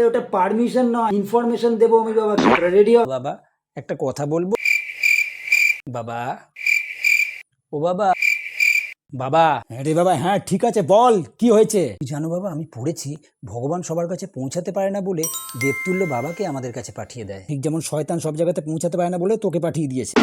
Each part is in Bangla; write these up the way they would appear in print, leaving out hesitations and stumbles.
ওটা পারমিশন নয়, ইনফরমেশন দেবো আমি বাবাকে। রেডি হ বাবা, একটা কথা বলবো। বাবা, ও বাবা, বাবা। হ্যাঁ রে বাবা, হ্যাঁ ঠিক আছে, বল কি হয়েছে। জানো বাবা, আমি পড়েছি ভগবান সবার কাছে পৌঁছাতে পারে না বলে দেবতুল্য বাবাকে আমাদের কাছে পাঠিয়ে দেয়। ঠিক যেমন শয়তান সব জায়গাতে পৌঁছাতে পারে না বলে তোকে পাঠিয়ে দিয়েছে।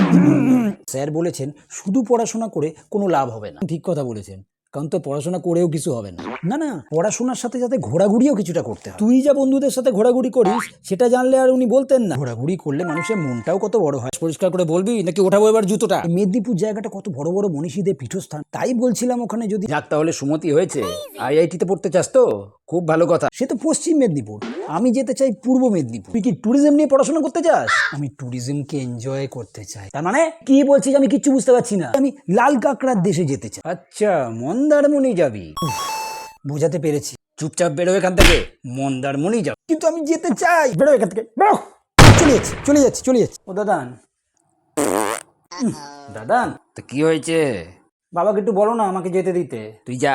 স্যার বলেছেন শুধু পড়াশোনা করে কোনো লাভ হবে না। ঠিক কথা বলেছেন, কারণ তো পড়াশোনা করেও কিছু হবে না। না না, পড়াশোনার সাথে সাথে ঘোরাঘুরিও কিছুটা করতে হবে। তুই যা বন্ধুদের সাথে ঘোরাঘুরি করিস সেটা জানলে আর উনি বলতেন না। ঘোরাঘুরি করলে মানুষের মনটাও কত বড় হয়। পরিষ্কার করে বলবি নাকি ওঠাবো এবার জুতোটা। এই মেদিনীপুর জায়গাটা কত বড় বড় মনীষীদের পীঠস্থান, তাই বলছিলাম ওখানে যদি। যাক, তাহলে সুমতি হয়েছে। আইআইটিতে পড়তে চাস তো? খুব ভালো কথা। সে তো পশ্চিম মেদিনীপুর, আমি যেতে চাই পূর্ব মেদিনীপুর। তুই কি ট্যুরিজম নিয়ে পড়াশোনা করতে চাস? আমি ট্যুরিজমকে এনজয় করতে চাই। তার মানে কি বলছিস আমি কিচ্ছু বুঝতে পারছি না। আমি লাল কাঁকড়ার দেশে যেতে চাই। আচ্ছা, মন্দারমণি যাবি। বোঝাতে পেরেছি। চুপচাপ বেরো এখান থেকে, মন্দারমণি যাও। কিন্তু আমি যেতে চাই। বেরো এখান থেকে, বেরো। চলে যাচ্ছি চলে যাচ্ছি চলে যাচ্ছি। ও দাদান, দাদান, তো কি হয়েছে? বাবাকে একটু বলো না আমাকে যেতে দিতে। তুই যা,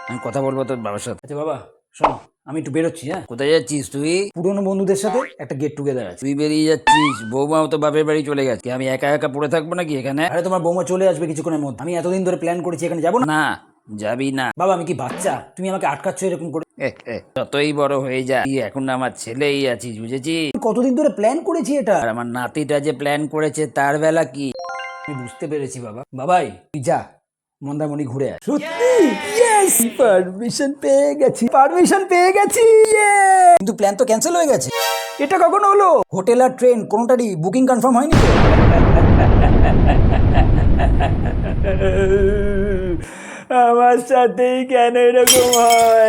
আমি কথা বলবো তোর বাবার সাথে। আচ্ছা বাবা শোনো, আমি একটু বেরোচ্ছি। হ্যাঁ, কোথায় যাচ্ছিস তুই? পুরনো বন্ধুদের সাথে একটা গেট টুগেদার আছে। তুই বেরিয়ে যাচ্ছিস, বৌমাও তো বাপের বাড়ি চলে গেছে। আমি একা একা পড়ে থাকবো নাকি এখানে? আরে তোমার বৌমা চলে আসবে কিছুক্ষণের মধ্যে। আমি এতদিন ধরে প্ল্যান করেছি এখানে যাবো না। না, যাবি না। বাবা আমি কি বাচ্চা, তুমি আমাকে আটকাচ্ছ এরকম করে? যতই বড় হয়ে যা, তুই এখন আমার ছেলেই আছিস, বুঝেছিস? আমি কতদিন ধরে প্ল্যান করেছি এটা। আর আমার নাতিটা যে প্ল্যান করেছে তার বেলা কি? আমি বুঝতে পেরেছি বাবা। বাবাই তুই যা, মন্দারমণি ঘুরে আয়। সত্যি? ইয়েস, পারমিশন পেয়ে গেছি, পারমিশন পেয়ে গেছি। কিন্তু প্ল্যান তো ক্যান্সেল হয়ে গেছে। এটা কখন হলো? হোটেল আর ট্রেন কোনোটারই বুকিং কনফার্ম হয়নি তো? আমার সাথেই কেন এরকম হয়?